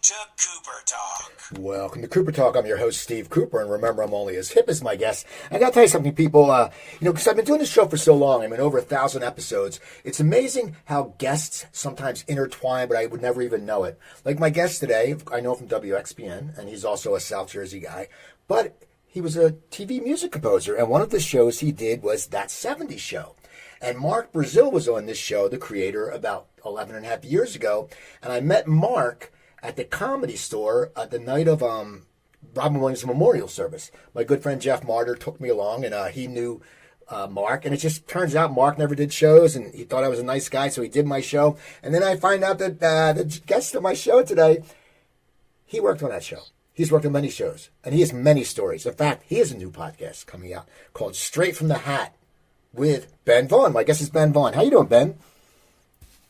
to Cooper Talk. Welcome to Cooper Talk. I'm your host, Steve Cooper, and remember, I'm only as hip as my guests. I got to tell you something, people, because I've been doing this show for so long, I mean, over 1,000 episodes, it's amazing how guests sometimes intertwine, but I would never even know it. Like my guest today, I know from WXPN, and he's also a South Jersey guy, but he was a TV music composer, and one of the shows he did was That 70s Show. And Mark Brazil was on this show, the creator, about 11 and a half years ago, and I met Mark at the Comedy Store at the night of Robin Williams' memorial service. My good friend Jeff Martyr took me along, and he knew Mark. And it just turns out Mark never did shows, and he thought I was a nice guy, so he did my show. And then I find out that the guest of my show today, he worked on that show. He's worked on many shows, and he has many stories. In fact, he has a new podcast coming out called Straight from the Hat with Ben Vaughn. My guest is Ben Vaughn. How you doing, Ben?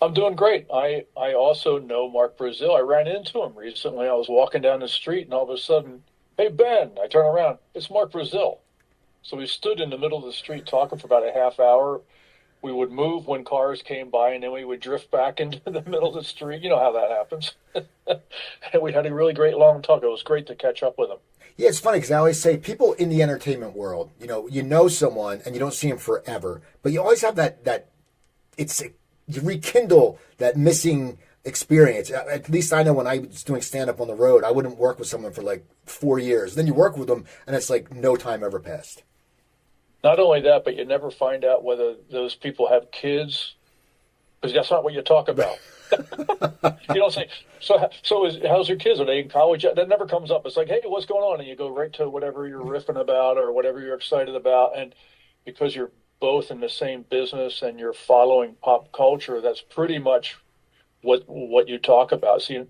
I'm doing great. I also know Mark Brazil. I ran into him recently. I was walking down the street, and all of a sudden, hey, Ben, I turn around. It's Mark Brazil. So we stood in the middle of the street talking for about a half hour. We would move when cars came by, and then we would drift back into the middle of the street. You know how that happens. And we had a really great long talk. It was great to catch up with him. Yeah, it's funny because I always say people in the entertainment world, you know someone and you don't see him forever, but you always have that you rekindle that missing experience. At least I know when I was doing stand-up on the road, I wouldn't work with someone for like 4 years. Then you work with them, and it's like no time ever passed. Not only that, but you never find out whether those people have kids, because that's not what you talk about. You don't say, how's your kids? Are they in college? That never comes up. It's like, hey, what's going on? And you go right to whatever you're riffing about or whatever you're excited about. And because you're both in the same business and you're following pop culture, that's pretty much what you talk about. See,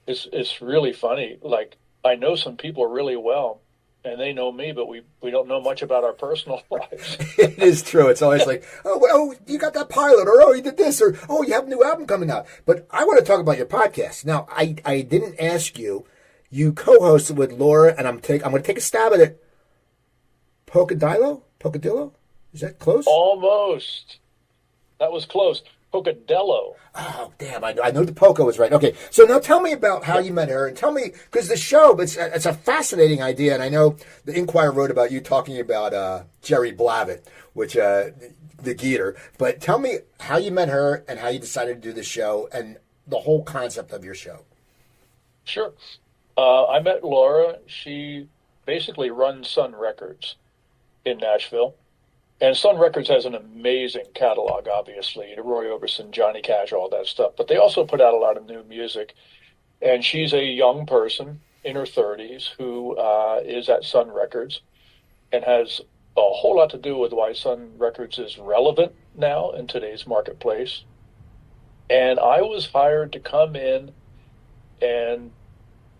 it's really funny. Like, I know some people really well, and they know me, but we don't know much about our personal lives. It is true. It's always like, oh, you got that pilot, or oh, you did this, or oh, you have a new album coming out. But I want to talk about your podcast. Now, I didn't ask you. You co-hosted with Laura, and I'm going to take a stab at it. Pocadillo? Is that close? Almost. That was close. Pocadello. Oh, damn. I know the Poco was right. Okay. So now tell me about how you met her, and tell me, because the show, it's a fascinating idea, and I know the Inquirer wrote about you talking about Jerry Blavat, which, the Geeter. But tell me how you met her and how you decided to do the show and the whole concept of your show. Sure. I met Laura. She basically runs Sun Records in Nashville. And Sun Records has an amazing catalog, obviously, Roy Orbison, Johnny Cash, all that stuff. But they also put out a lot of new music. And she's a young person in her 30s who is at Sun Records and has a whole lot to do with why Sun Records is relevant now in today's marketplace. And I was hired to come in and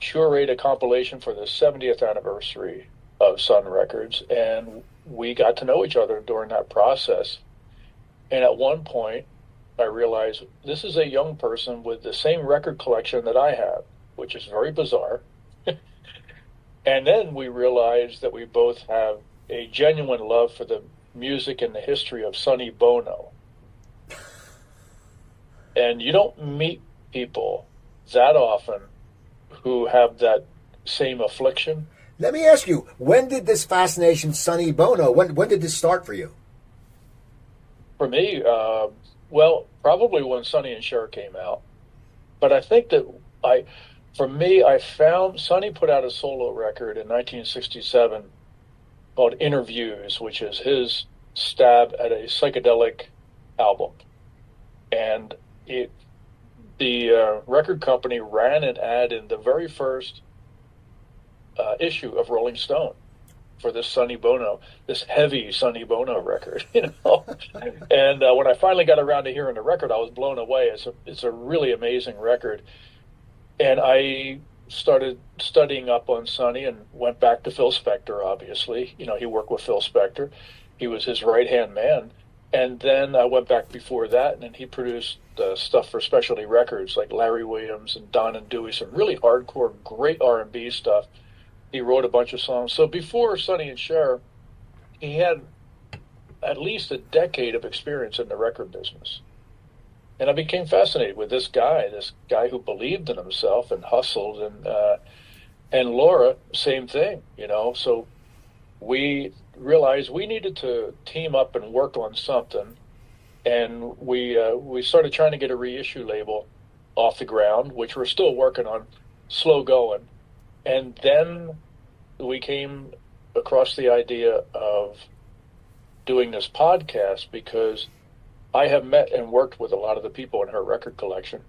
curate a compilation for the 70th anniversary of Sun Records, and we got to know each other during that process. And at one point, I realized this is a young person with the same record collection that I have, which is very bizarre. And then we realized that we both have a genuine love for the music and the history of Sonny Bono. And you don't meet people that often who have that same affliction. Let me ask you, when did this fascination, Sonny Bono, when did this start for you? For me, probably when Sonny and Cher came out. But I think that I found Sonny put out a solo record in 1967 called Interviews, which is his stab at a psychedelic album. And the record company ran an ad in the very first issue of Rolling Stone for this Sonny Bono, this heavy Sonny Bono record, And when I finally got around to hearing the record, I was blown away. It's a really amazing record. And I started studying up on Sonny and went back to Phil Spector, obviously. He worked with Phil Spector. He was his right-hand man. And then I went back before that, and he produced stuff for specialty records like Larry Williams and Don and Dewey, some really hardcore, great R&B stuff. He wrote a bunch of songs. So before Sonny and Cher, he had at least a decade of experience in the record business. And I became fascinated with this guy who believed in himself and hustled, and Laura, same thing, you know. So we realized we needed to team up and work on something, and we started trying to get a reissue label off the ground, which we're still working on, slow going. And then we came across the idea of doing this podcast because I have met and worked with a lot of the people in her record collection,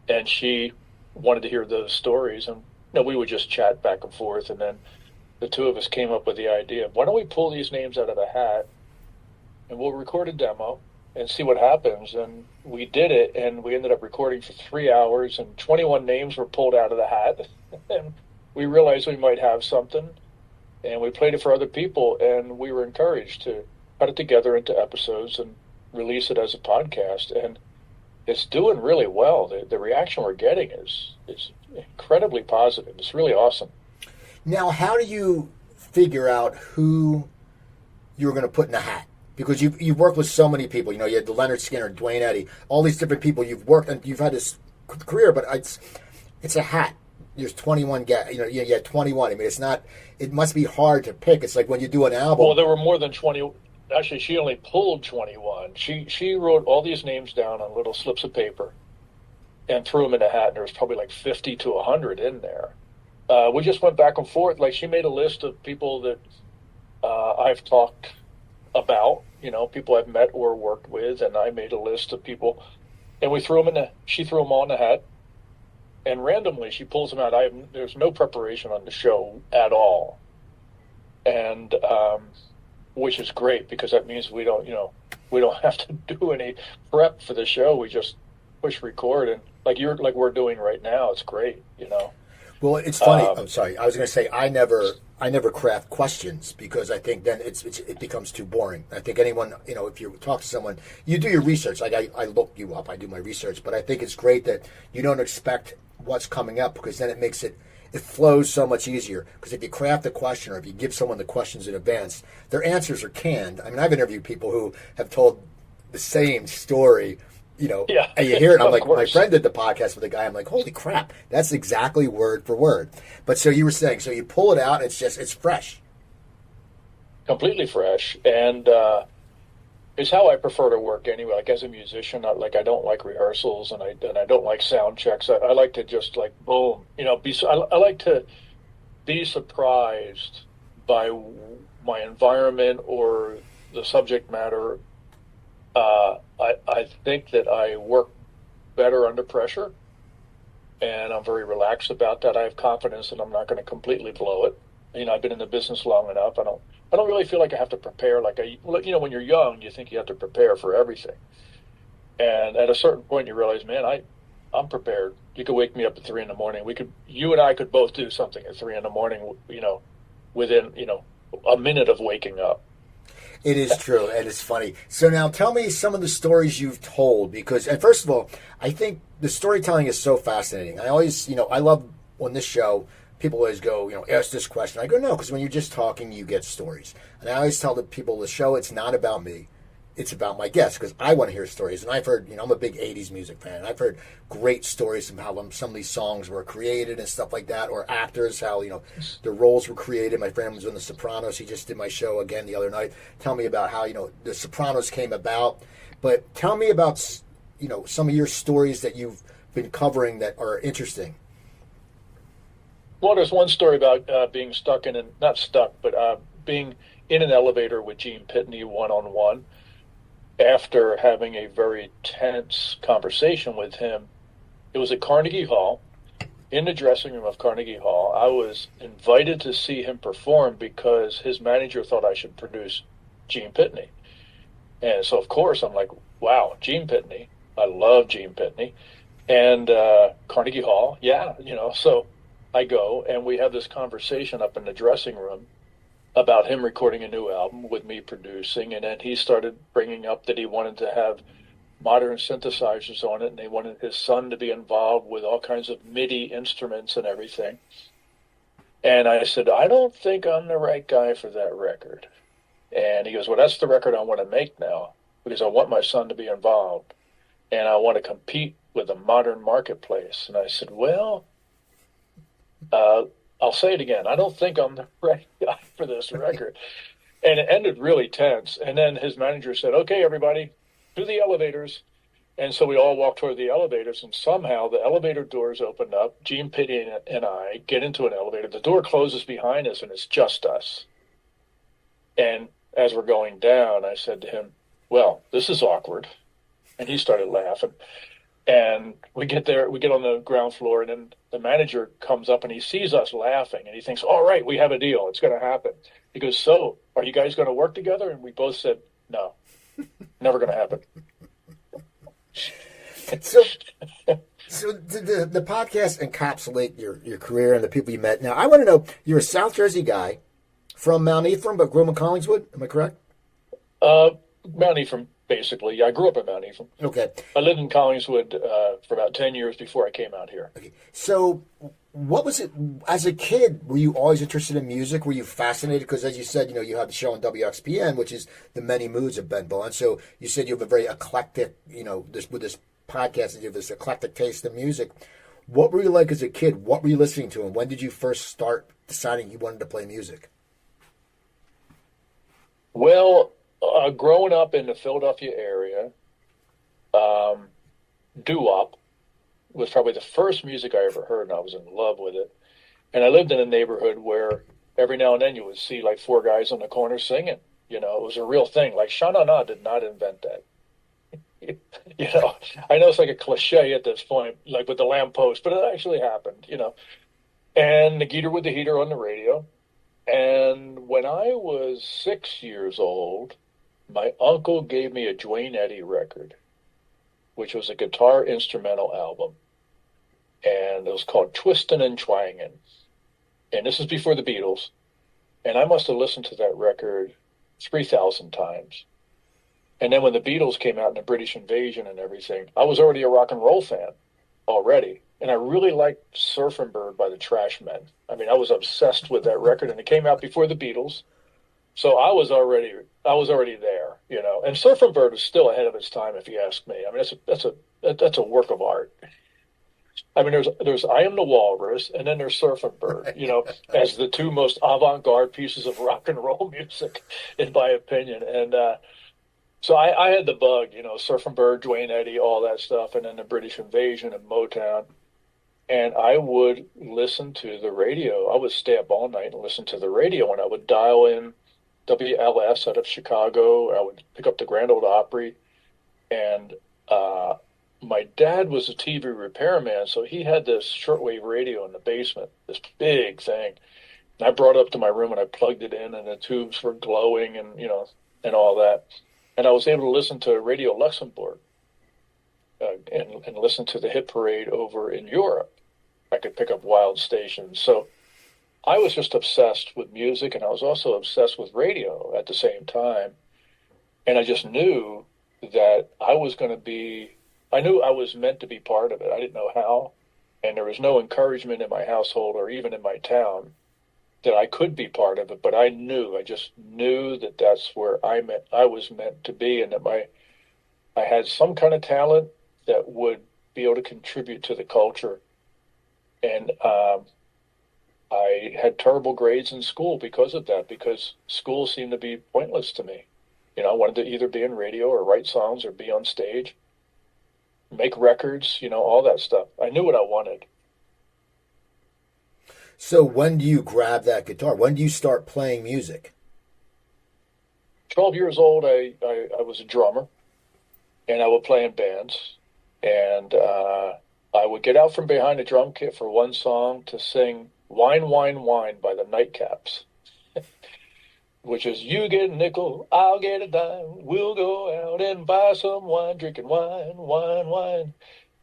and she wanted to hear those stories, and we would just chat back and forth, and then the two of us came up with the idea, why don't we pull these names out of the hat, and we'll record a demo and see what happens. And we did it, and we ended up recording for 3 hours, and 21 names were pulled out of the hat, and we realized we might have something, and we played it for other people, and we were encouraged to cut it together into episodes and release it as a podcast, and it's doing really well. The reaction we're getting is incredibly positive. It's really awesome. Now, how do you figure out who you're going to put in the hat? Because you've worked with so many people. You know, you had the Leonard Skinner, Dwayne Eddy, all these different people you've worked, and you've had this career, but it's a hat. There's 21 guys. You know, you had 21. I mean, it's not. It must be hard to pick. It's like when you do an album. Well, there were more than 20. Actually, she only pulled 21. She wrote all these names down on little slips of paper and threw them in a hat, and there was probably like 50 to 100 in there. We just went back and forth. Like, she made a list of people that I've talked about, you know, people I've met or worked with, and I made a list of people, and we threw them she threw them all in the hat, and randomly she pulls them out. There's no preparation on the show at all, and which is great, because that means we don't have to do any prep for the show. We just push record, and like we're doing right now. It's great, you know. Well, it's funny. I'm sorry. I was going to say I never craft questions, because I think then it becomes too boring. I think anyone, you know, if you talk to someone, you do your research. Like I look you up, I do my research, but I think it's great that you don't expect what's coming up, because then it flows so much easier. Because if you craft a question, or if you give someone the questions in advance, their answers are canned. I mean, I've interviewed people who have told the same story, you know, yeah, and you hear it. I'm like, my friend did the podcast with a guy. I'm like, holy crap, that's exactly word for word. But so you were saying, so you pull it out, it's fresh. Completely fresh. And it's how I prefer to work anyway. Like, as a musician, I don't like rehearsals, and I don't like sound checks. I like to just, like, boom, you know, I like to be surprised by my environment or the subject matter. I think that I work better under pressure, and I'm very relaxed about that. I have confidence that I'm not going to completely blow it. You know, I've been in the business long enough. I don't really feel like I have to prepare. You know, when you're young, you think you have to prepare for everything. And at a certain point, you realize, man, I'm prepared. You could wake me up at 3 a.m. You and I could both do something at 3 a.m, you know, within, you know, a minute of waking up. It is true, and it's funny. So now tell me some of the stories you've told, because, and first of all, I think the storytelling is so fascinating. I always, you know, I love on this show, people always go, you know, ask this question. I go, no, because when you're just talking, you get stories. And I always tell the people, the show, it's not about me. It's about my guests, because I want to hear stories. And I've heard, you know, I'm a big 80s music fan. And I've heard great stories of how some of these songs were created and stuff like that, or actors, how, you know, their roles were created. My friend was on The Sopranos. He just did my show again the other night. Tell me about how, you know, The Sopranos came about. But tell me about, you know, some of your stories that you've been covering that are interesting. Well, there's one story about being being in an elevator with Gene Pitney one-on-one, after having a very tense conversation with him. It was at Carnegie Hall, in the dressing room of Carnegie Hall. I was invited to see him perform because his manager thought I should produce Gene Pitney. And so, of course, I'm like, wow, Gene Pitney. I love Gene Pitney. And Carnegie Hall, yeah, you know. So I go, and we have this conversation up in the dressing room about him recording a new album with me producing, and then he started bringing up that he wanted to have modern synthesizers on it, and they wanted his son to be involved with all kinds of MIDI instruments and everything. And I said, I don't think I'm the right guy for that record. And he goes, well, that's the record I want to make now, because I want my son to be involved. and I want to compete with the modern marketplace. And I said, well, I'll say it again. I don't think I'm the right guy for this record. And it ended really tense. And then his manager said, okay, everybody, to the elevators. And so we all walked toward the elevators, and somehow the elevator doors opened up. Gene Pitty and I get into an elevator. The door closes behind us, and it's just us. And as we're going down, I said to him, well, this is awkward. And he started laughing. And we get there, we get on the ground floor, and then the manager comes up and he sees us laughing, and he thinks, all right, we have a deal. It's going to happen. He goes, so are you guys going to work together? And we both said, no, never going to happen. So the podcast encapsulate your career and the people you met. Now, I want to know, you're a South Jersey guy from Mount Ephraim, but grew up in Collingswood. Am I correct? Mount Ephraim, basically. Yeah, I grew up in Mount Ephraim. Okay. I lived in Collingswood for about 10 years before I came out here. Okay. So what was it, as a kid, were you always interested in music? Were you fascinated? Because as you said, you had the show on WXPN, which is The Many Moods of Ben Vaughn. So you said you have a very eclectic, with this podcast, you have this eclectic taste in music. What were you like as a kid? What were you listening to? And when did you first start deciding you wanted to play music? Well, growing up in the Philadelphia area, doo-wop was probably the first music I ever heard, and I was in love with it. And I lived in a neighborhood where every now and then you would see like four guys on the corner singing. It was a real thing. Like Sha Na Na did not invent that. I know it's like a cliche at this point, like with the lamppost, but it actually happened, And the Geeter with the Heater on the radio. And when I was 6 years old, my uncle gave me a Duane Eddy record, which was a guitar instrumental album. And it was called Twistin' and Twangin'. And this is before the Beatles. And I must have listened to that record 3,000 times. And then when the Beatles came out in the British Invasion and everything, I was already a rock and roll fan already. And I really liked Surfin' Bird by the Trashmen. I mean, I was obsessed with that record, and it came out before the Beatles. So I was already there, And Surfin' Bird is still ahead of its time, if you ask me. I mean, that's a work of art. I mean, there's I Am the Walrus, and then there's Surfin' Bird, as the two most avant-garde pieces of rock and roll music, in my opinion. And so I had the bug, Surfin' Bird, Duane Eddy, all that stuff, and then the British Invasion and Motown. And I would listen to the radio. I would stay up all night and listen to the radio, and I would dial in WLS out of Chicago. I would pick up the Grand Ole Opry, and my dad was a TV repairman, so he had this shortwave radio in the basement, this big thing. And I brought it up to my room, and I plugged it in, and the tubes were glowing, and and all that. And I was able to listen to Radio Luxembourg and listen to the hit parade over in Europe. I could pick up wild stations. So I was just obsessed with music, and I was also obsessed with radio at the same time. And I just knew that I knew I was meant to be part of it. I didn't know how. And there was no encouragement in my household or even in my town that I could be part of it. But I just knew that that's where I was meant to be, and that I had some kind of talent that would be able to contribute to the culture. And I had terrible grades in school because of that, because school seemed to be pointless to me. I wanted to either be in radio or write songs or be on stage, make records, all that stuff. I knew what I wanted. So when do you grab that guitar? When do you start playing music? 12 years old, I was a drummer, and I would play in bands. And I would get out from behind the drum kit for one song to sing Wine, Wine, Wine by the Nightcaps, which is, you get a nickel, I'll get a dime, we'll go out and buy some wine, drinking wine, wine, wine.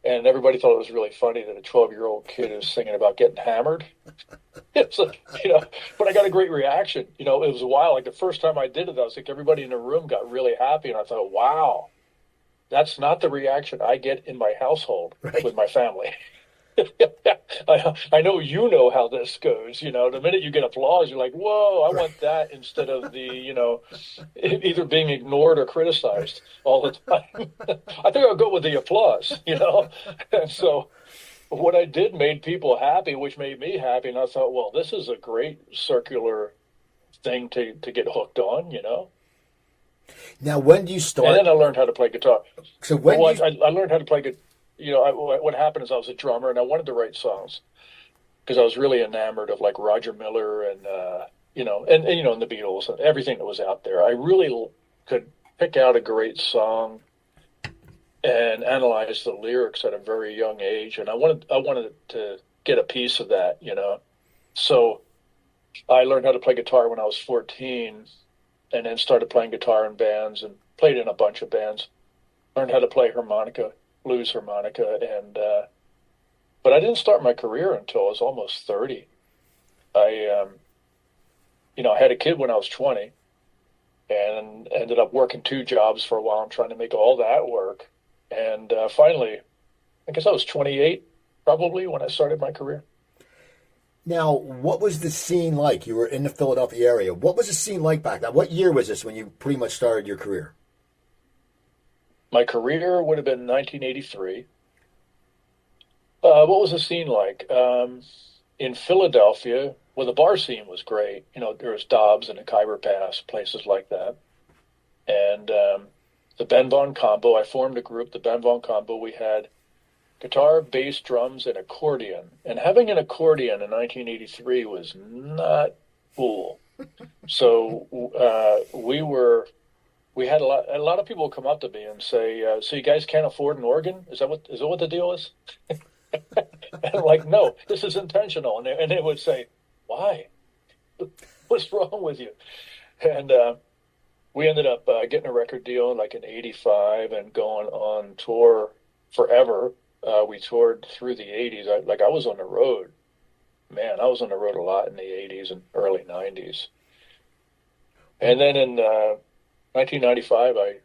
And everybody thought it was really funny that a 12-year-old kid is singing about getting hammered. It's like, but I got a great reaction. It was a while. Like the first time I did it, I was like, everybody in the room got really happy. And I thought, wow, that's not the reaction I get in my household with my family. I know you know how this goes. The minute you get applause, you're like, whoa, I want that instead of either being ignored or criticized all the time. I think I'll go with the applause. And so what I did made people happy, which made me happy. And I thought, well, this is a great circular thing to get hooked on. Now, when do you start? And then I learned how to play guitar. So when Well, do you, I learned how to play guitar. What happened is I was a drummer and I wanted to write songs because I was really enamored of like Roger Miller and the Beatles and everything that was out there. I really could pick out a great song and analyze the lyrics at a very young age, and I wanted to get a piece of that. So I learned how to play guitar when I was 14, and then started playing guitar in bands and played in a bunch of bands. Learned how to play harmonica, blues harmonica, and but I didn't start my career until I was almost 30. I had a kid when I was 20, and ended up working two jobs for a while and trying to make all that work. And finally, I guess I was 28 probably when I started my career. now, what was the scene like? You were in the Philadelphia area. What was the scene like back then? What year was this when you pretty much started your career? My career would have been 1983. What was the scene like? In Philadelphia, well, the bar scene was great. There was Dobbs and the Khyber Pass, places like that. And the Ben Vaughn Combo, I formed a group, the Ben Vaughn Combo. We had guitar, bass, drums, and accordion. And having an accordion in 1983 was not cool. So we had a lot of people come up to me and say, "So you guys can't afford an organ? Is that what the deal is?" And I'm like, "No, this is intentional." And they would say, "Why? What's wrong with you?" And we ended up getting a record deal like in '85 and going on tour forever. We toured through the '80s. I was on the road. Man, I was on the road a lot in the '80s and early '90s. And then in 1995,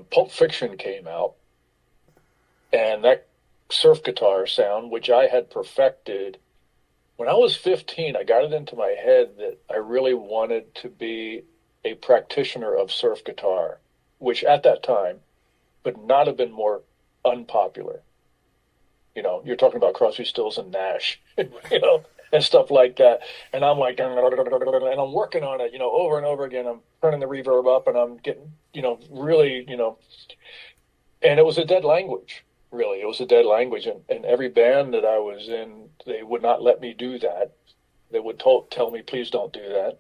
Pulp Fiction came out, and that surf guitar sound, which I had perfected when I was 15, I got it into my head that I really wanted to be a practitioner of surf guitar, which at that time could not have been more unpopular. You're talking about Crosby, Stills, and Nash, and stuff like that. And I'm like, and I'm working on it, over and over again. I'm turning the reverb up, and I'm getting, really, and it was a dead language, really. It was a dead language. And every band that I was in, they would not let me do that. They would tell me, please don't do that.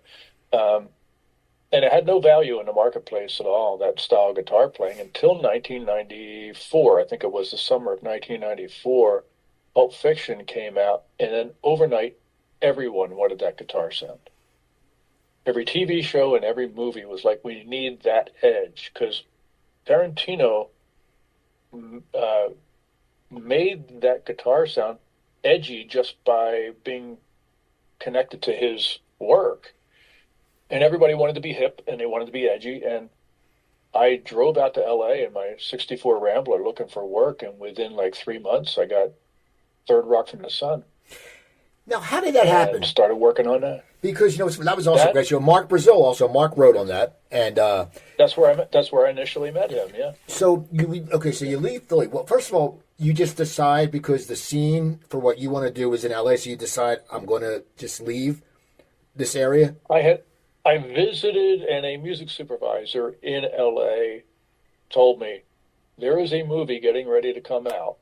And it had no value in the marketplace at all, that style of guitar playing, until 1994. I think it was the summer of 1994, Pulp Fiction came out, and then overnight, everyone wanted that guitar sound. Every TV show and every movie was like, we need that edge, because Tarantino made that guitar sound edgy just by being connected to his work. And everybody wanted to be hip and they wanted to be edgy. And I drove out to LA in my '64 Rambler looking for work. And within like 3 months, I got Third Rock from the Sun. Now, how did that happen? And started working on that. Because that was also great. Mark Brazil also. Mark wrote on that, and that's where I initially met him. Yeah. So you leave Philly. Well, first of all, you just decide because the scene for what you want to do is in LA. So you decide I'm going to just leave this area. I visited, and a music supervisor in LA told me there is a movie getting ready to come out.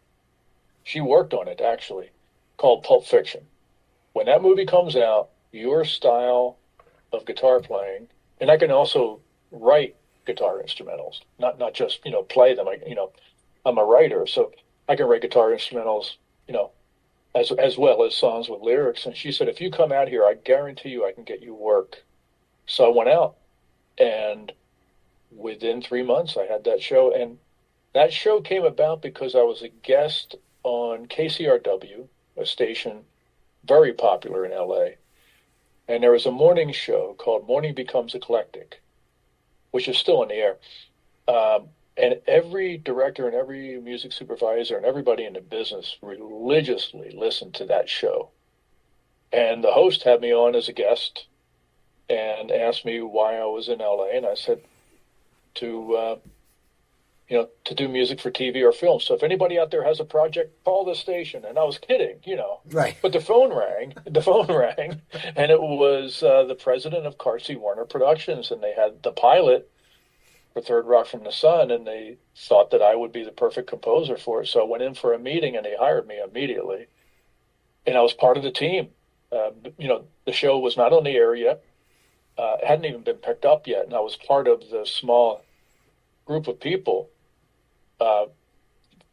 She worked on it actually, called Pulp Fiction. When that movie comes out, your style of guitar playing, and I can also write guitar instrumentals, not just play them. I'm a writer, so I can write guitar instrumentals, as well as songs with lyrics. And she said, if you come out here, I guarantee you I can get you work. So I went out, and within 3 months I had that show. And that show came about because I was a guest on KCRW, a station very popular in LA. And there was a morning show called Morning Becomes Eclectic, which is still in the air. And every director and every music supervisor and everybody in the business religiously listened to that show. And the host had me on as a guest and asked me why I was in LA. And I said to, to do music for TV or film. So if anybody out there has a project, call the station. And I was kidding, Right. But the phone rang, and it was the president of Carsey Warner Productions. And they had the pilot for Third Rock from the Sun, and they thought that I would be the perfect composer for it. So I went in for a meeting, and they hired me immediately. And I was part of the team. The show was not on the air yet. It hadn't even been picked up yet, and I was part of the small group of people for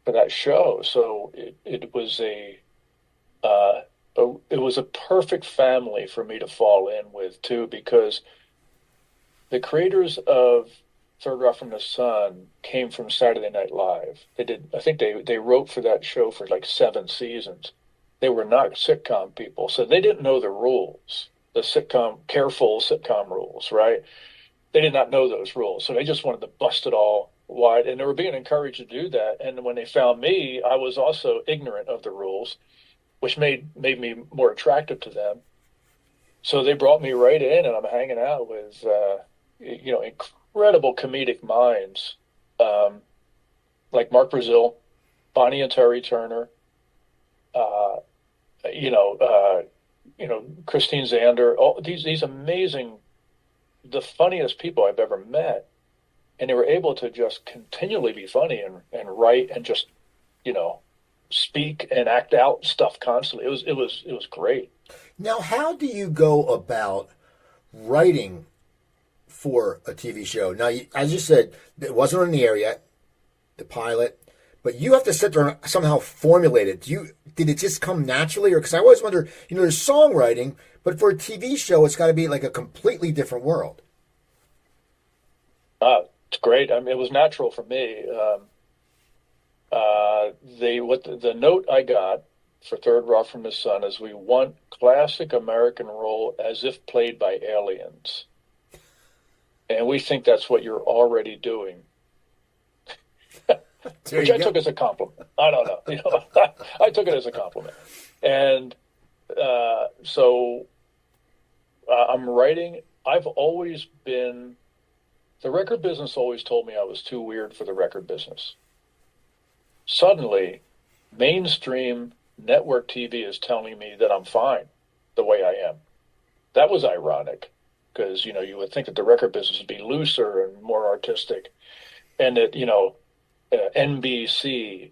that show. So it was it was a perfect family for me to fall in with too, because the creators of Third Rock from the Sun came from Saturday Night Live. I think they wrote for that show for like 7 seasons. They were not sitcom people, so they didn't know the rules, the careful sitcom rules, right? They did not know those rules, so they just wanted to bust it all wide, and they were being encouraged to do that. And when they found me, I was also ignorant of the rules, which made me more attractive to them. So they brought me right in, and I'm hanging out with incredible comedic minds, like Mark Brazil, Bonnie and Terry Turner, Christine Zander, all these amazing, the funniest people I've ever met. And they were able to just continually be funny and write and just, speak and act out stuff constantly. It was great. Now, how do you go about writing for a TV show? Now, as you said, it wasn't on the air yet, the pilot, but you have to sit there and somehow formulate it. Did it just come naturally? Or because I always wonder, there's songwriting, but for a TV show, it's got to be like a completely different world. It's great. I mean, it was natural for me. The note I got for Third Rock from the Sun is, we want classic American roll as if played by aliens. And we think that's what you're already doing. Which I took as a compliment. I don't know. I took it as a compliment. And so I'm writing. I've always been, the record business always told me I was too weird for the record business. Suddenly, mainstream network TV is telling me that I'm fine the way I am. That was ironic, because, you would think that the record business would be looser and more artistic, and that, NBC,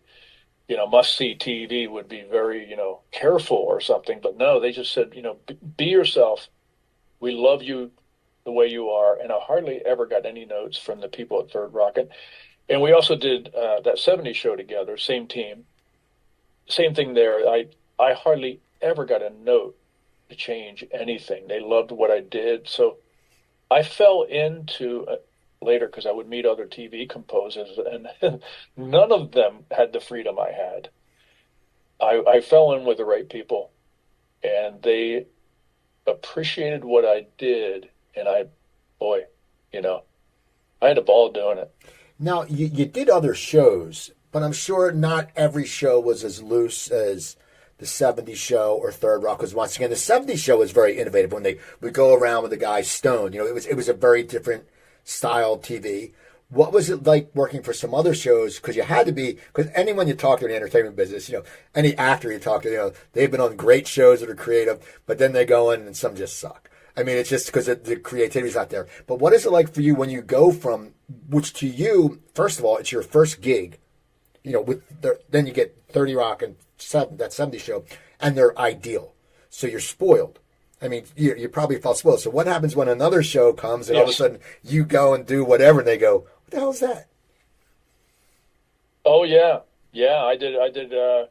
must-see TV would be very, careful or something. But no, they just said, be yourself. We love you the way you are. And I hardly ever got any notes from the people at Third Rock. And we also did that 70s show together, same team. Same thing there. I hardly ever got a note to change anything. They loved what I did. So I fell into later, because I would meet other TV composers, and none of them had the freedom I had. I fell in with the right people, and they appreciated what I did, and I had a ball doing it. Now, you did other shows, but I'm sure not every show was as loose as the 70s show or Third Rock was. Once again, the 70s show was very innovative when they would go around with the guy stoned. It was a very different style TV. What was it like working for some other shows? Because you had to be, because anyone you talk to in the entertainment business, any actor you talk to, they've been on great shows that are creative, but then they go in and some just suck. I mean, it's just because the creativity's not there. But what is it like for you when you go from, which to you, first of all, it's your first gig, then you get 30 Rock and that 70s show, and they're ideal. So you're spoiled. I mean, you probably felt spoiled. So what happens when another show comes and all of a sudden you go and do whatever, and they go, what the hell is that? Oh, yeah. Yeah, I did a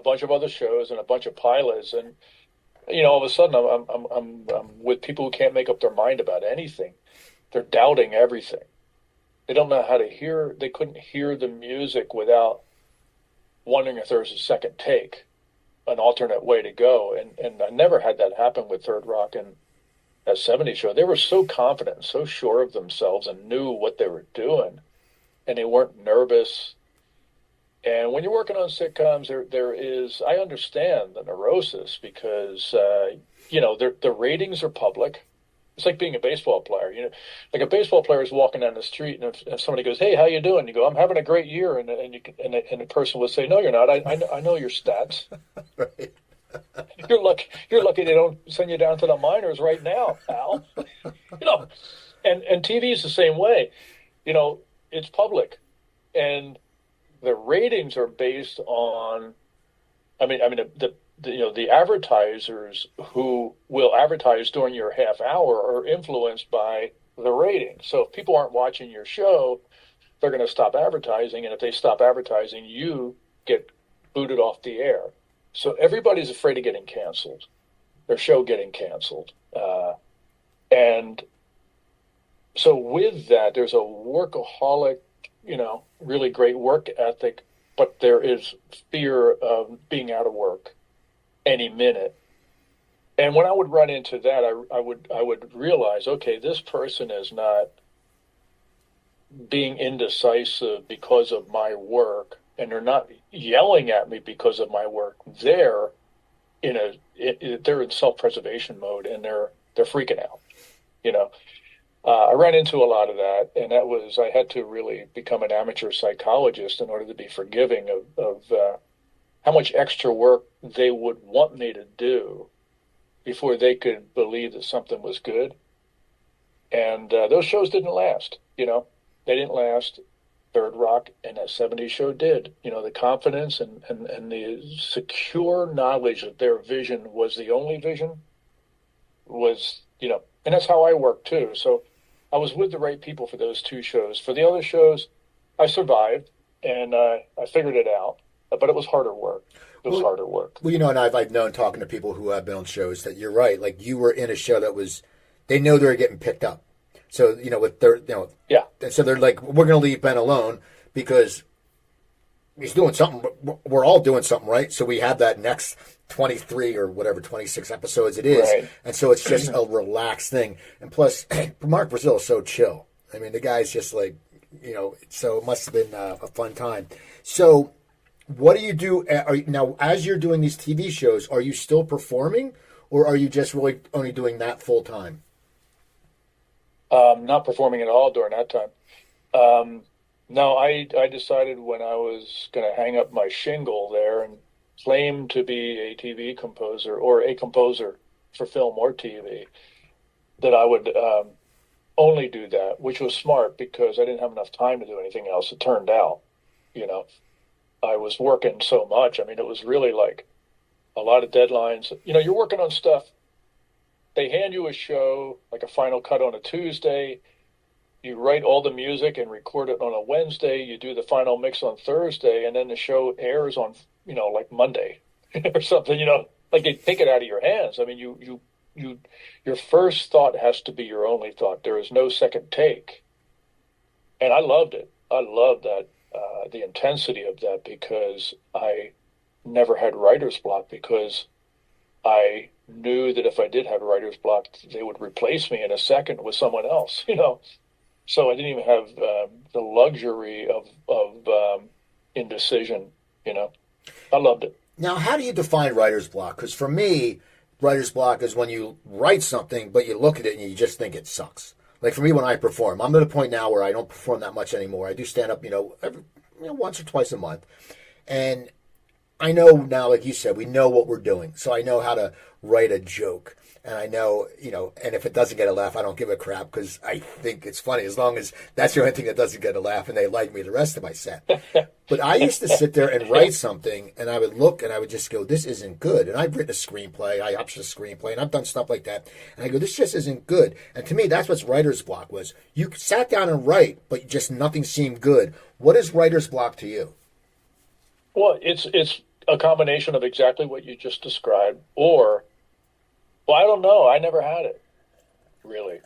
bunch of other shows and a bunch of pilots, and all of a sudden I'm with people who can't make up their mind about anything. They're doubting everything. They don't know how to hear. They couldn't hear the music without wondering if there was a second take, an alternate way to go. And I never had that happen with Third Rock and that 70s show. They were so confident and so sure of themselves and knew what they were doing. and they weren't nervous. And when you're working on sitcoms, there is, I understand the neurosis because, the ratings are public. It's like being a baseball player. Like a baseball player is walking down the street, and if somebody goes, "Hey, how you doing?" You go, "I'm having a great year," and the person would say, "No, you're not. I know your stats. Right. You're lucky they don't send you down to the minors right now, pal." And TV is the same way. It's public, and the ratings are based on. The advertisers who will advertise during your half hour are influenced by the rating. So if people aren't watching your show, they're going to stop advertising. And if they stop advertising, you get booted off the air. So everybody's afraid of getting canceled, their show getting canceled. And so with that, there's a workaholic, really great work ethic, but there is fear of being out of work any minute. And when I would run into that, I would realize, okay, this person is not being indecisive because of my work, and they're not yelling at me because of my work. They're in self-preservation mode, and they're freaking out. I ran into a lot of that, and I had to really become an amateur psychologist in order to be forgiving of how much extra work they would want me to do before they could believe that something was good. And those shows didn't last, They didn't last. Third Rock and that 70s show did. The confidence and the secure knowledge that their vision was the only vision was, and that's how I work too. So I was with the right people for those two shows. For the other shows, I survived, and I figured it out. But it was harder work. Harder work. Well, and I've known talking to people who have been on shows that you're right. Like you were in a show that they know they're getting picked up. So, with their, yeah. So they're like, we're going to leave Ben alone because he's doing something. We're all doing something, right? So we have that next 23 or whatever, 26 episodes it is. Right. And so it's just a relaxed thing. And plus, Mark Brazil is so chill. I mean, the guy's just like, so it must have been a fun time. So, what do you do now as you're doing these TV shows? Are you still performing, or are you just really only doing that full time? Not performing at all during that time. No, I decided when I was going to hang up my shingle there and claim to be a TV composer or a composer for film or TV, that I would only do that, which was smart because I didn't have enough time to do anything else. It turned out, I was working so much. I mean, it was really like a lot of deadlines. You're working on stuff. They hand you a show, like a final cut on a Tuesday. You write all the music and record it on a Wednesday. You do the final mix on Thursday, and then the show airs on, like Monday or something. Like they take it out of your hands. I mean, your first thought has to be your only thought. There is no second take, and I loved it. I loved that. The intensity of that, because I never had writer's block, because I knew that if I did have writer's block, they would replace me in a second with someone else, So I didn't even have the luxury of indecision, I loved it. Now, how do you define writer's block? Because for me, writer's block is when you write something, but you look at it and you just think it sucks. Like for me, when I perform, I'm at a point now where I don't perform that much anymore. I do stand up, once or twice a month. And I know now, like you said, we know what we're doing. So I know how to write a joke. And I know, and if it doesn't get a laugh, I don't give a crap because I think it's funny as long as that's the only thing that doesn't get a laugh and they like me the rest of my set. But I used to sit there and write something and I would look and I would just go, this isn't good. And I've written a screenplay, I optioned a screenplay, and I've done stuff like that. And I go, this just isn't good. And to me, that's what writer's block was. You sat down and write, but just nothing seemed good. What is writer's block to you? Well, it's a combination of exactly what you just described, or, well, I don't know. I never had it, really.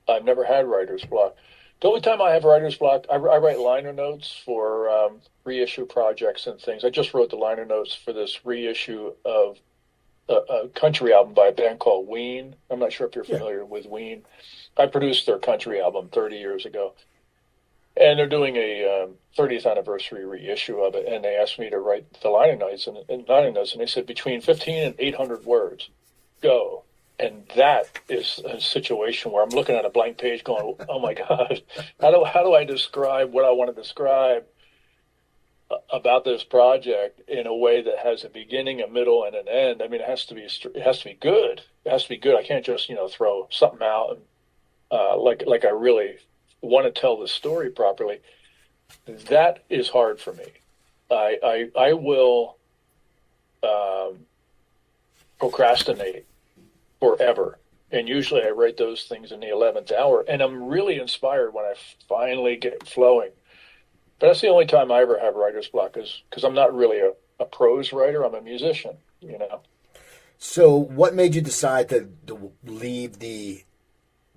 I've never had writer's block. The only time I have writer's block, I write liner notes for reissue projects and things. I just wrote the liner notes for this reissue of a country album by a band called Ween. I'm not sure if you're familiar with Ween. I produced their country album 30 years ago. And they're doing a 30th anniversary reissue of it, and they asked me to write the liner notes, and they said between 15 and 800 words, go. And that is a situation where I'm looking at a blank page, going, "Oh my God, how do I describe what I want to describe about this project in a way that has a beginning, a middle, and an end?" I mean, it has to be good. It has to be good. I can't just throw something out and like I really want to tell the story properly. That is hard for me. I will procrastinate forever, and usually I write those things in the 11th hour, and I'm really inspired when I finally get flowing. But that's the only time I ever have writer's block, is because I'm not really a prose writer. I'm a musician, you know. So, what made you decide to leave the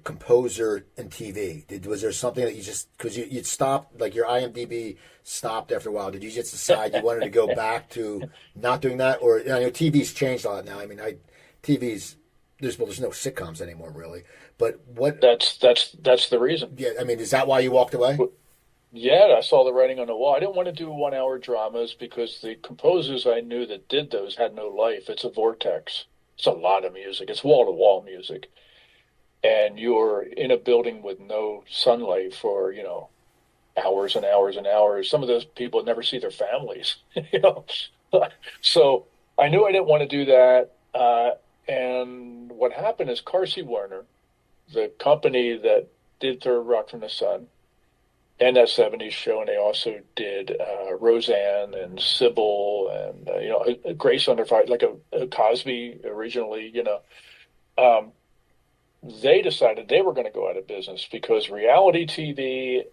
composer and TV? Was there something that you just, because you'd stopped, like your IMDb stopped after a while? Did you just decide you wanted to go back to not doing that, or TV's changed a lot now? I mean, TV's there's no sitcoms anymore, really. But what? That's the reason. Yeah, I mean, is that why you walked away? Yeah, I saw the writing on the wall. I didn't want to do 1 hour dramas because the composers I knew that did those had no life. It's a vortex. It's a lot of music. It's wall to wall music. And you're in a building with no sunlight for, hours and hours and hours. Some of those people never see their families, you know. So I knew I didn't want to do that. And what happened is Carsey Werner, the company that did Third Rock from the Sun, and that 70s show, and they also did Roseanne and Sybil and, Grace Under Fire, like a Cosby originally, they decided they were going to go out of business because reality TV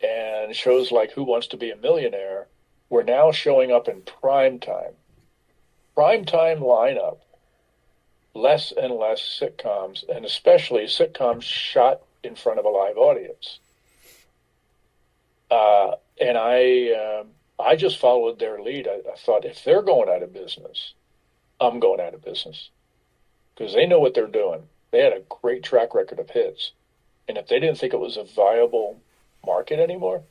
and shows like Who Wants to Be a Millionaire were now showing up in prime time. Prime time lineup, less and less sitcoms, and especially sitcoms shot in front of a live audience. And I just followed their lead. I thought, if they're going out of business, I'm going out of business, because they know what they're doing. They had a great track record of hits. And if they didn't think it was a viable market anymore,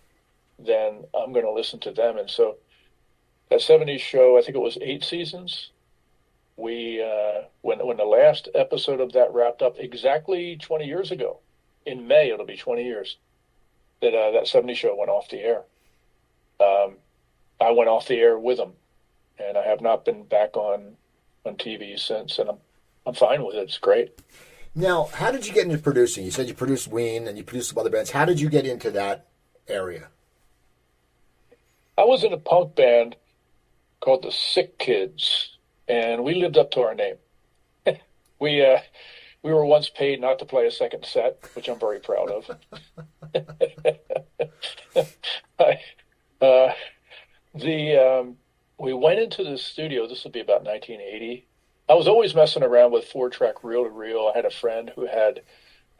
then I'm going to listen to them. And so that 70s show, I think it was 8 seasons. We, when the last episode of that wrapped up exactly 20 years ago, in May, it'll be 20 years, that 70s show went off the air. I went off the air with them, and I have not been back on TV since, and I'm fine with it. It's great. Now, how did you get into producing? You said you produced Ween and you produced some other bands. How did you get into that area? I was in a punk band called the Sick Kids, and we lived up to our name. We were once paid not to play a second set, which I'm very proud of. We went into the studio. This would be about 1980. I was always messing around with 4-track reel-to-reel. I had a friend who had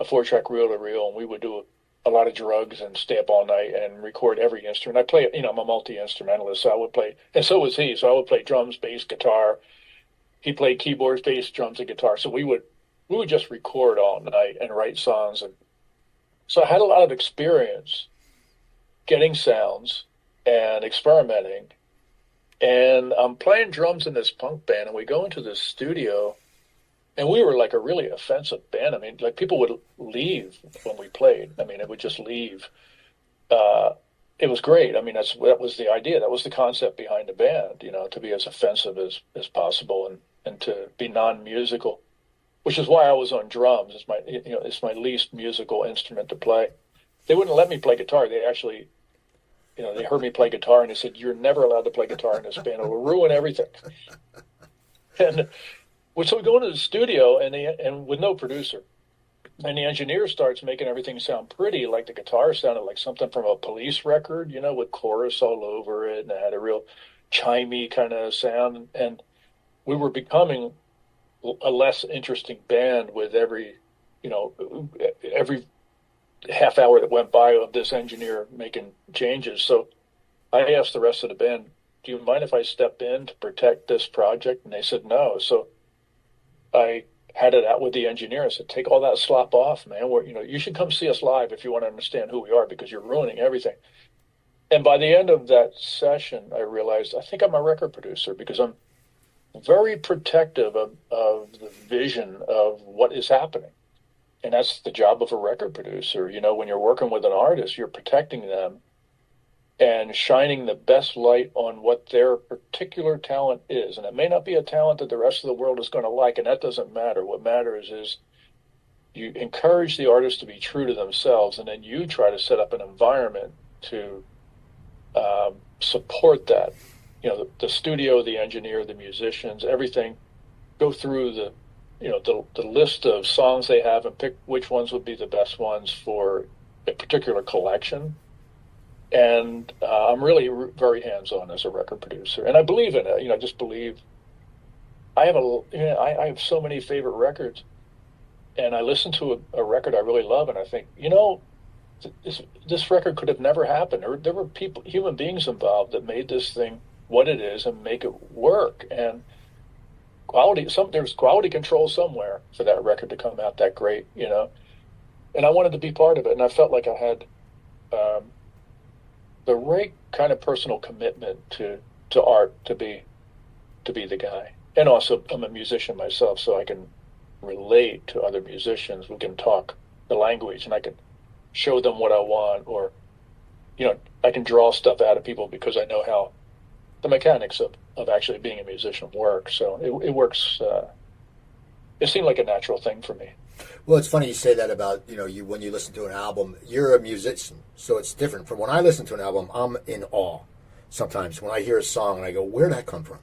a 4-track reel-to-reel, and we would do a lot of drugs and stay up all night and record every instrument. I play, I'm a multi-instrumentalist, so I would play, and so was he. So I would play drums, bass, guitar. He played keyboards, bass, drums, and guitar. So we would just record all night and write songs. And so I had a lot of experience getting sounds and experimenting. And I'm playing drums in this punk band, and we go into this studio, and we were like a really offensive band. I mean, like, people would leave when we played. I mean, it would just leave. It was great. I mean, that was the idea. That was the concept behind the band, to be as offensive as possible and to be non-musical, which is why I was on drums. It's my least musical instrument to play. They wouldn't let me play guitar. They actually, they heard me play guitar, and they said, "You're never allowed to play guitar in this band. It will ruin everything." And so we go into the studio, and with no producer, and the engineer starts making everything sound pretty. Like, the guitar sounded like something from a Police record, with chorus all over it, and it had a real chimey kind of sound. And we were becoming a less interesting band with every half hour that went by of this engineer making changes. So I asked the rest of the band, "Do you mind if I step in to protect this project?" And they said no. So I had it out with the engineer and said, take all that slop off, man. You should come see us live if you want to understand who we are, because you're ruining everything. And by the end of that session, I realized I think I'm a record producer, because I'm very protective of the vision of what is happening. And that's the job of a record producer. When you're working with an artist, you're protecting them and shining the best light on what their particular talent is. And it may not be a talent that the rest of the world is going to like, and that doesn't matter. What matters is you encourage the artist to be true to themselves, and then you try to set up an environment to support that. The studio, the engineer, the musicians, everything, go through the list of songs they have and pick which ones would be the best ones for a particular collection. And I'm really very hands-on as a record producer, and I believe in it. I just believe. I have so many favorite records, and I listen to a record I really love, and I think, this record could have never happened. There were human beings involved that made this thing what it is and make it work. And there's quality control somewhere for that record to come out that great, And I wanted to be part of it, and I felt like I had the right kind of personal commitment to art to be the guy. And also, I'm a musician myself, so I can relate to other musicians. We can talk the language, and I can show them what I want, or I can draw stuff out of people because I know how the mechanics of actually being a musician work. So it works. It seemed like a natural thing for me. Well, it's funny you say that about, when you listen to an album, you're a musician, so it's different. From when I listen to an album, I'm in awe sometimes. When I hear a song and I go, where'd that come from?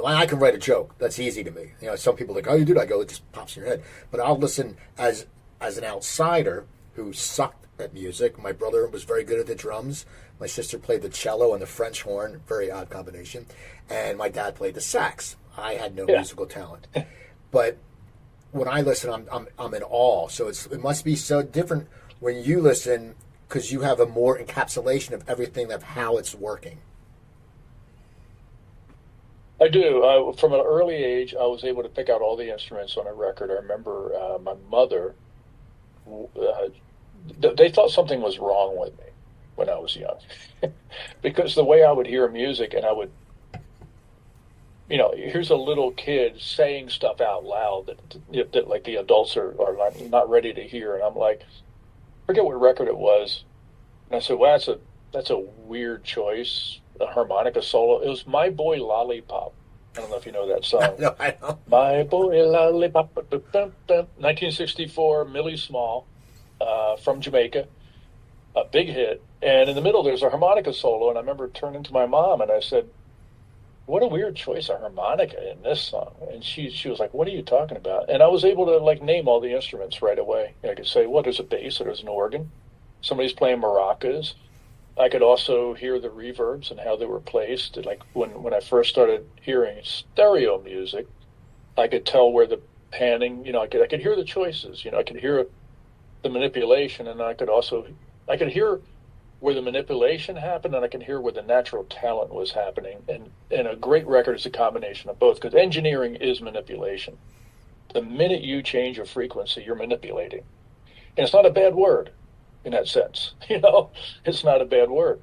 I can write a joke. That's easy to me. Some people are like, oh, you do? I go, it just pops in your head. But I'll listen as an outsider who sucked at music. My brother was very good at the drums. My sister played the cello and the French horn, very odd combination. And my dad played the sax. I had no musical talent. But when I listen, I'm in awe. So it must be so different when you listen, because you have a more encapsulation of everything of how it's working. I do. From an early age, I was able to pick out all the instruments on a record. I remember my mother, they thought something was wrong with me when I was young. Because the way I would hear music, and I would, here's a little kid saying stuff out loud that like the adults are not ready to hear. And I'm like, forget what record it was. And I said, well, that's a weird choice. A harmonica solo. It was My Boy Lollipop. I don't know if you know that song. No, I don't. My Boy Lollipop. 1964, Millie Small, from Jamaica. A big hit. And in the middle, there's a harmonica solo. And I remember turning to my mom and I said, what a weird choice, a harmonica in this song. And she was like, what are you talking about? And I was able to name all the instruments right away. I could say, well, there's a bass or there's an organ. Somebody's playing maracas. I could also hear the reverbs and how they were placed. Like when I first started hearing stereo music, I could tell where the panning, I could hear the choices, I could hear the manipulation, and I could hear where the manipulation happened, and I could hear where the natural talent was happening. And a great record is a combination of both, because engineering is manipulation. The minute you change a frequency, you're manipulating. And it's not a bad word. In that sense, it's not a bad word,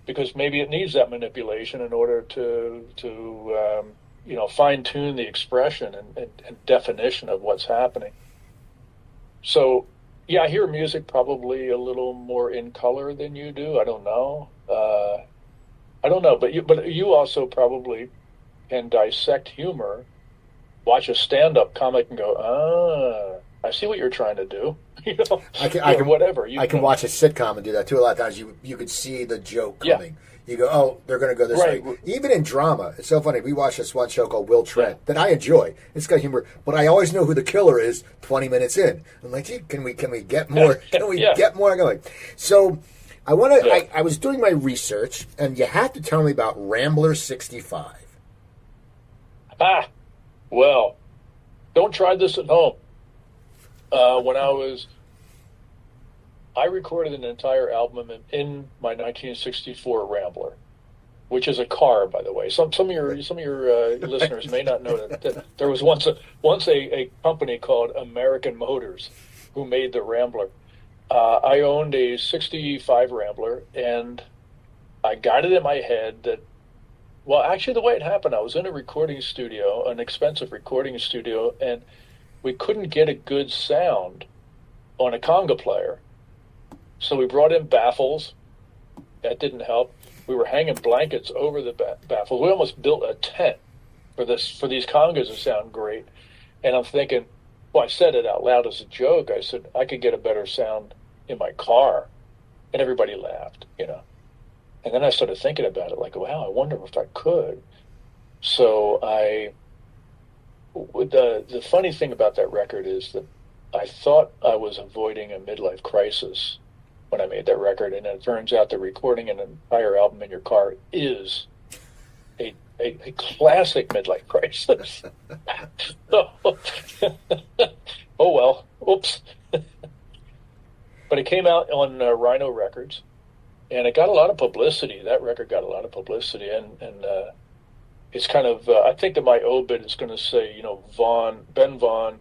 because maybe it needs that manipulation in order to fine tune the expression and definition of what's happening. So, yeah, I hear music probably a little more in color than you do. I don't know. But you also probably can dissect humor, watch a stand-up comic, and go, I see what you're trying to do. I can whatever. I can watch a sitcom and do that too. A lot of times you could see the joke coming. Yeah. You go, oh, they're going to go this way. Even in drama, it's so funny. We watch this one show called Will Trent that I enjoy. It's got humor, but I always know who the killer is 20 minutes in. I'm like, gee, can we get more? Can we get more going? So I want to. I was doing my research, and you have to tell me about Rambler 65. Well, don't try this at home. I recorded an entire album in my 1964 Rambler. which is a car, by the way. Some of your listeners may not know that there was once a company called American Motors who made the Rambler. I owned a '65 Rambler, and I got it in my head that, well, actually, the way it happened, I was in a recording studio, an expensive recording studio, and we couldn't get a good sound on a conga player. So we brought in baffles. That didn't help. We were hanging blankets over the baffles. We almost built a tent for these congas to sound great. And I'm thinking, well, I said it out loud as a joke. I said, I could get a better sound in my car. And everybody laughed. And then I started thinking about it, like, wow, I wonder if I could. So the funny thing about that record is that I thought I was avoiding a midlife crisis when I made that record, and it turns out that recording an entire album in your car is a classic midlife crisis. So, oh well, oops. But it came out on Rhino Records, and it got a lot of publicity. That record got a lot of publicity, and it's kind of, I think that my obit is going to say, Ben Vaughn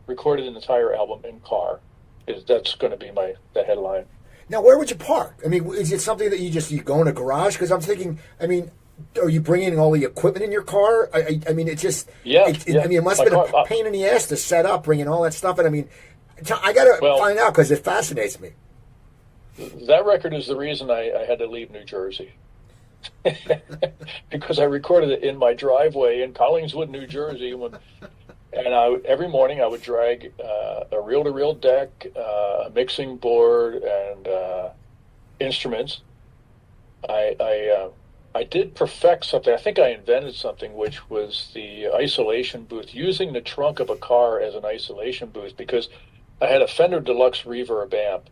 recorded an entire album in car. That's going to be the headline. Now, where would you park? I mean, is it something that you go in a garage? Because I'm thinking, are you bringing all the equipment in your car? I mean, it's just, yeah. It must have been a pain in the ass to set up, bringing all that stuff. And I got to find out because it fascinates me. That record is the reason I had to leave New Jersey. Because I recorded it in my driveway in Collingswood, New Jersey, and every morning I would drag a reel-to-reel deck, a mixing board, and instruments. I did perfect something. I think I invented something, which was the isolation booth, using the trunk of a car as an isolation booth, because I had a Fender Deluxe Reverb amp.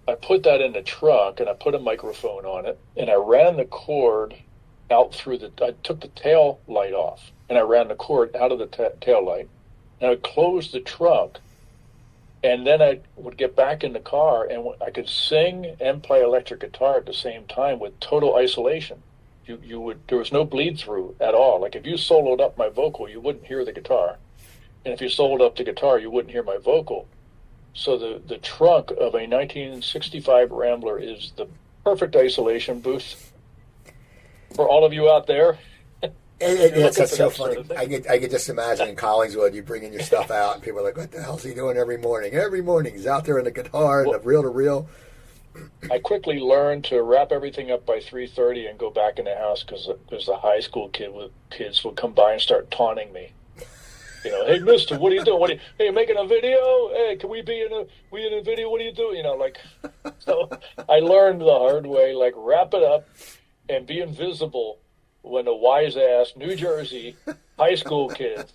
I put that in the trunk, and I put a microphone on it, and I ran the cord out through I took the tail light off, and I ran the cord out of the tail light, and I would close the trunk, and then I would get back in the car, and I could sing and play electric guitar at the same time with total isolation. There was no bleed through at all. Like if you soloed up my vocal, you wouldn't hear the guitar, and if you soloed up the guitar, you wouldn't hear my vocal. So the trunk of a 1965 Rambler is the perfect isolation booth for all of you out there. That's so funny. I get just imagining Collingswood. You bring in your stuff out, and people are like, "What the hell's he doing every morning?" Every morning he's out there in the guitar and the reel to reel. I quickly learned to wrap everything up by 3:30 and go back in the house because the high school kids would come by and start taunting me. Hey, mister, what are you doing? Hey, you making a video? Hey, can we be in a video? What are you doing? So I learned the hard way, like wrap it up and be invisible when the wise-ass New Jersey high school kids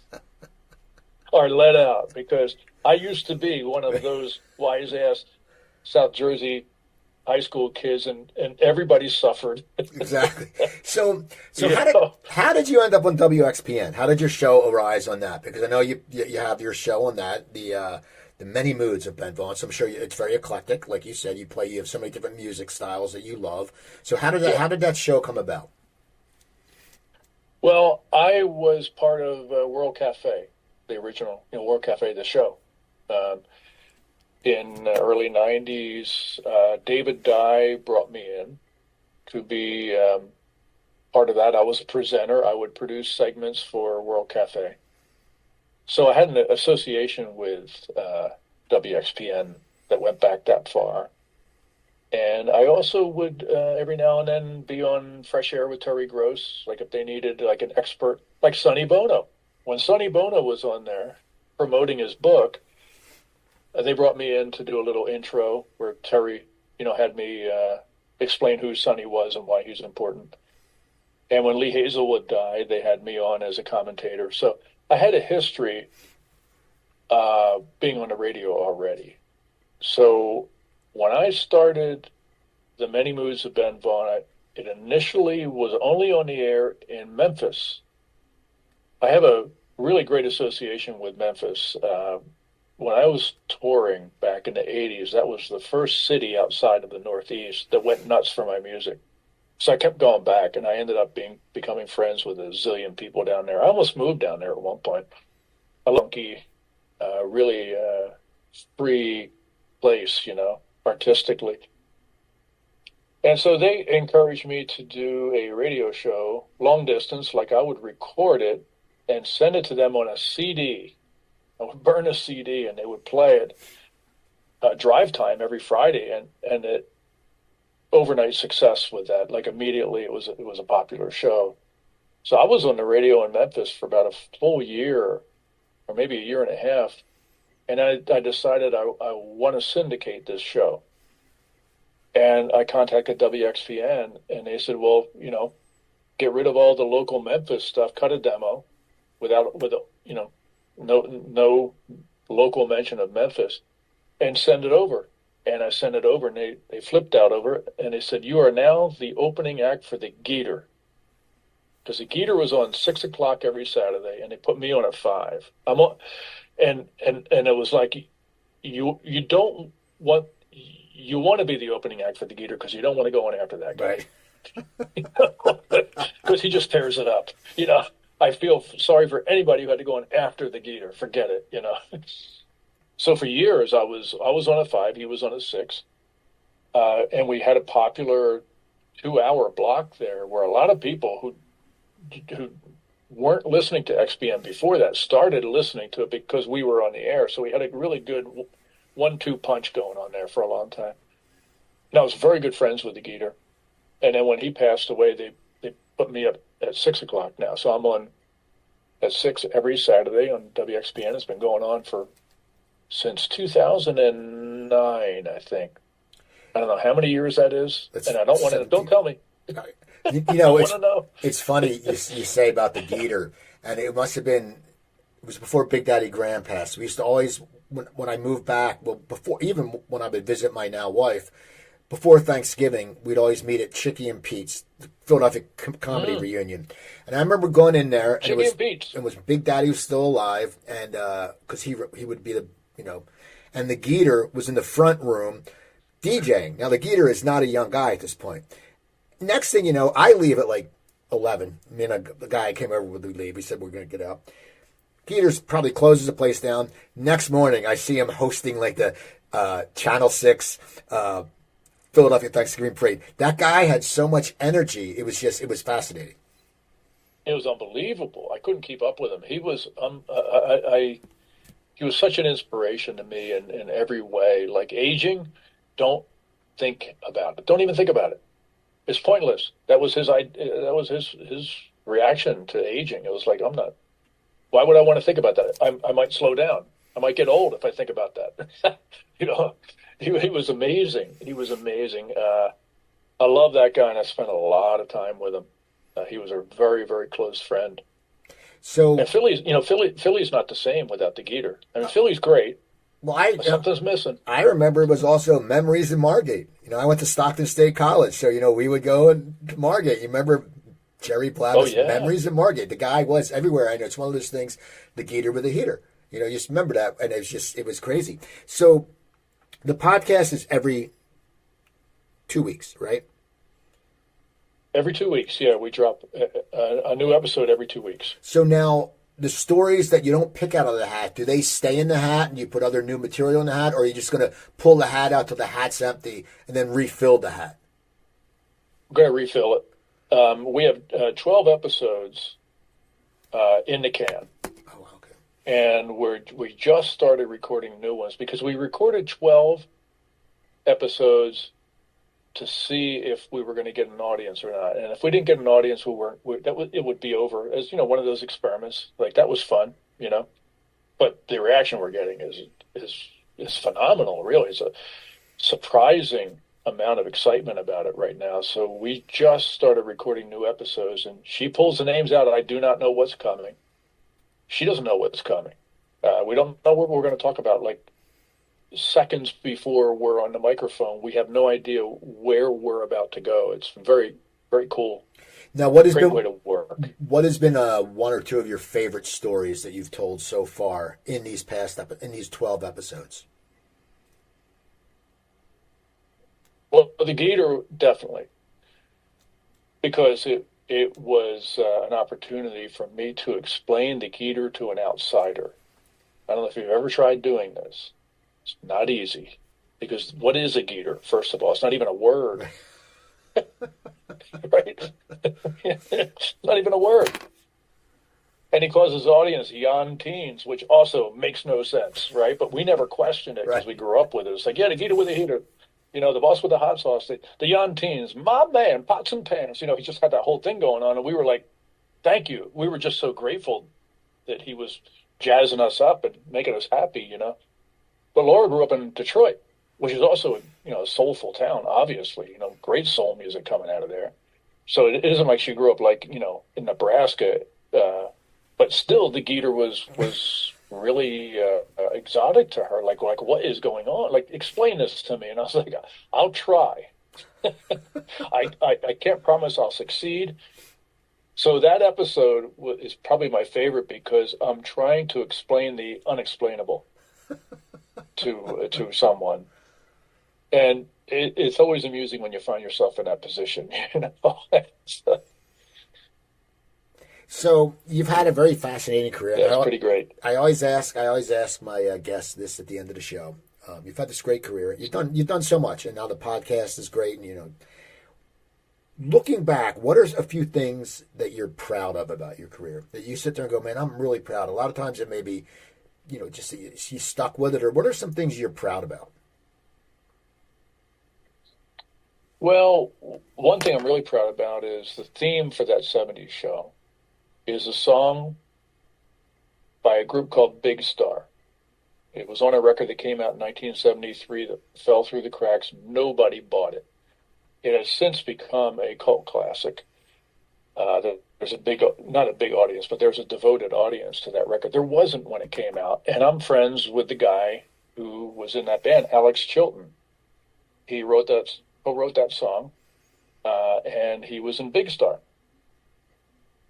are let out, because I used to be one of those wise-ass South Jersey high school kids, and everybody suffered. Exactly. So how did you end up on WXPN? How did your show arise on that? Because I know you have your show on that, the Many Moods of Ben Vaughn. So I'm sure it's very eclectic, like you said. You have so many different music styles that you love. So how did that show come about? Well, I was part of World Cafe, the original World Cafe, the show. In the early 90s, David Dye brought me in to be part of that. I was a presenter. I would produce segments for World Cafe. So I had an association with WXPN that went back that far. And I also would every now and then be on Fresh Air with Terry Gross, like if they needed like an expert, like Sonny Bono. When Sonny Bono was on there promoting his book, they brought me in to do a little intro where Terry, had me explain who Sonny was and why he was important. And when Lee Hazelwood died, they had me on as a commentator. So I had a history being on the radio already. So when I started the Many Moods of Ben Vaughn, it initially was only on the air in Memphis. I have a really great association with Memphis. When I was touring back in the 80s, that was the first city outside of the Northeast that went nuts for my music. So I kept going back, and I ended up becoming friends with a zillion people down there. I almost moved down there at one point. A lucky, really free place, artistically. And so they encouraged me to do a radio show, long distance, like I would record it and send it to them on a CD. I would burn a CD and they would play it drive time every Friday, and it overnight success with that. Like immediately, it was a popular show. So I was on the radio in Memphis for about a full year, or maybe a year and a half, and I decided I want to syndicate this show. And I contacted WXPN, and they said, well, get rid of all the local Memphis stuff, cut a demo no local mention of Memphis, and send it over. And I sent it over, and they flipped out over it, and they said, you are now the opening act for the Geeter. Because the Geeter was on 6 o'clock every Saturday, and they put me on at 5. I'm on, and it was like, you want to be the opening act for the Geeter because you don't want to go on after that guy. Right. Because he just tears it up. I feel sorry for anybody who had to go on after the Geeter. Forget it. So for years I was on a 5, he was on a 6, and we had a popular 2-hour block there where a lot of people who weren't listening to XPM before that started listening to it because we were on the air. So we had a really good 1-2 punch going on there for a long time. And I was very good friends with the Geeter. And then when he passed away, they put me up at 6 o'clock now. So I'm on at 6 every Saturday on WXPN. It's been going on since 2009, I think. I don't know how many years that is. And I don't want to, don't tell me. It's funny you say about the Geeter, and it must have been, it was before Big Daddy Graham passed. We used to always, when I moved back, well, before, even when I would visit my now wife, before Thanksgiving, we'd always meet at Chicky and Pete's, the Philadelphia comedy reunion. And I remember going in there, and it was Big Daddy was still alive, and because he would be the, and the Geeter was in the front room DJing. Now, the Geeter is not a young guy at this point. Next thing you know, I leave at like 11. Me and the guy I came over with, we leave. He said, we're going to get up. Geeter's probably closes the place down. Next morning, I see him hosting like the Channel 6 Philadelphia Thanksgiving Parade. That guy had so much energy. It was fascinating. It was unbelievable. I couldn't keep up with him. He was, he was such an inspiration to me in every way. Like aging, don't think about it. Don't even think about it. It's pointless. That was his reaction to aging. It was like, why would I want to think about that? I might slow down. I might get old if I think about that. He was amazing. He was amazing. I love that guy, and I spent a lot of time with him. He was a very, very close friend. So, and Philly's not the same without the Geeter. I mean, Philly's great. Well, something's missing. I remember it was also Memories in Margate. I went to Stockton State College, so we would go to Margate. You remember Jerry Plavis? Memories in Margate. The guy was everywhere. I know it's one of those things. The Geeter with a heater. You just remember that, and it was crazy. So, the podcast is every 2 weeks, right? Every 2 weeks, yeah. We drop a new episode every 2 weeks. So now, the stories that you don't pick out of the hat, do they stay in the hat and you put other new material in the hat, or are you just going to pull the hat out till the hat's empty and then refill the hat? We're going to refill it. We have 12 episodes in the can. Oh, okay. And we just started recording new ones because we recorded 12 episodes to see if we were going to get an audience or not. And if we didn't get an audience, it would be over as, one of those experiments. Like, that was fun, But the reaction we're getting is phenomenal, really. It's a surprising amount of excitement about it right now. So we just started recording new episodes, and she pulls the names out. I do not know what's coming. She doesn't know what's coming. We don't know what we're going to talk about. Like, seconds before we're on the microphone, we have no idea where we're about to go. It's very, very cool. Now, what has Great been way to work? What has been one or two of your favorite stories that you've told so far in these 12 episodes? Well, the Geeter, definitely. because it was an opportunity for me to explain the guitar to an outsider. I don't know if you've ever tried doing this. It's not easy, because what is a guitar? First of all, it's not even a word, right? It's not even a word. And he calls his audience young teens, which also makes no sense, right? But we never questioned it because we grew up with it. It's like, yeah, the guitar with the heater, the boss with the hot sauce, the young teens, my man, pots and pans. He just had that whole thing going on. And we were like, thank you. We were just so grateful that he was jazzing us up and making us happy. But Laura grew up in Detroit, which is also, a soulful town, obviously, great soul music coming out of there. So it isn't like she grew up like, in Nebraska, but still, the guitar was really exotic to her. Like, what is going on? Like, explain this to me. And I was like, I'll try. I can't promise I'll succeed. So that episode is probably my favorite because I'm trying to explain the unexplainable to someone, and it's always amusing when you find yourself in that position. So you've had a very fascinating career. Yeah, it's pretty great. I always ask my guests this at the end of the show. You've had this great career. You've done so much, and now the podcast is great. And looking back, what are a few things that you're proud of about your career that you sit there and go, man, I'm really proud. A lot of times it may be, just that you stuck with it, or what are some things you're proud about? Well, one thing I'm really proud about is the theme for that '70s show is a song by a group called Big Star. It was on a record that came out in 1973 that fell through the cracks. Nobody bought it. It has since become a cult classic. There's not a big audience, but there's a devoted audience to that record. There wasn't when it came out. And I'm friends with the guy who was in that band, Alex Chilton. He co-wrote that song, and he was in Big Star.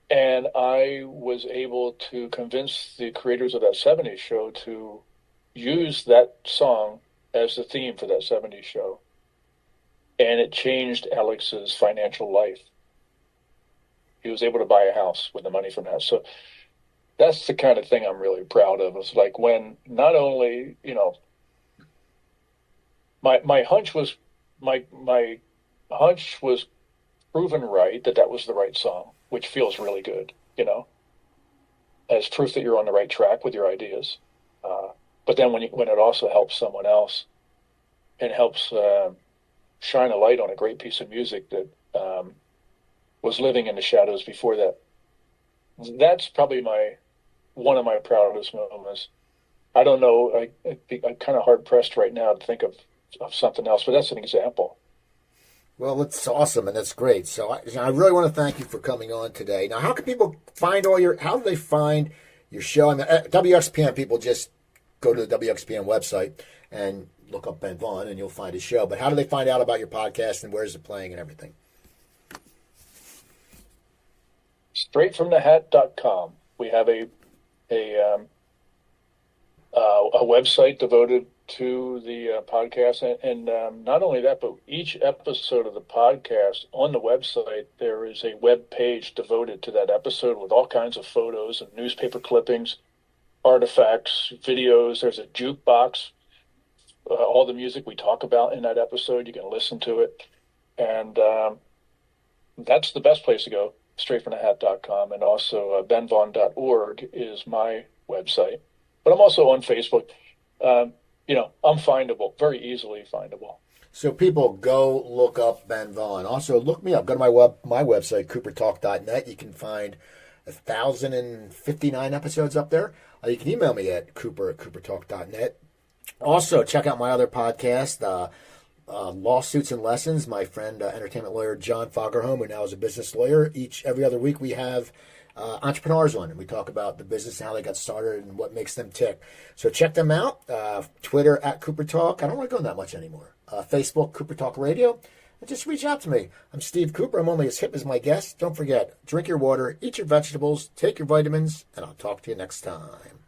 And I was able to convince the creators of that '70s show to use that song as the theme for that '70s show. And it changed Alex's financial life. He was able to buy a house with the money from that. So that's the kind of thing I'm really proud of. It's like when not only, my hunch was proven right, that was the right song, which feels really good, as proof that you're on the right track with your ideas. But then when it also helps someone else and helps shine a light on a great piece of music that was living in the shadows before that, that's probably one of my proudest moments. I don't know. I'm kind of hard pressed right now to think of something else, but that's an example. Well, it's awesome, and that's great. So I really want to thank you for coming on today. Now, how can people how do they find your show? I mean, WXPN, people just go to the WXPN website and look up Ben Vaughn, and you'll find his show. But how do they find out about your podcast, and where's it playing and everything? Straightfromthehat.com. We have a website devoted to the podcast, and not only that, but each episode of the podcast on the website, there is a web page devoted to that episode with all kinds of photos and newspaper clippings, artifacts, videos. There's a jukebox, all the music we talk about in that episode. You can listen to it, and that's the best place to go. Straightfromthehat.com, and also benvaughn.org is my website. But I'm also on Facebook. I'm findable, very easily findable. So people go look up Ben Vaughn. Also, look me up. Go to my website, coopertalk.net. You can find 1,059 episodes up there. You can email me at coopertalk.net. Also, check out my other podcast, Lawsuits and Lessons. My friend, entertainment lawyer John Fagerholm, who now is a business lawyer. Every other week we have entrepreneurs on, and we talk about the business and how they got started and what makes them tick. So check them out. Twitter at Cooper Talk. I don't want to go on that much anymore. Facebook, Cooper Talk Radio. And just reach out to me. I'm Steve Cooper. I'm only as hip as my guest. Don't forget, drink your water, eat your vegetables, take your vitamins, and I'll talk to you next time.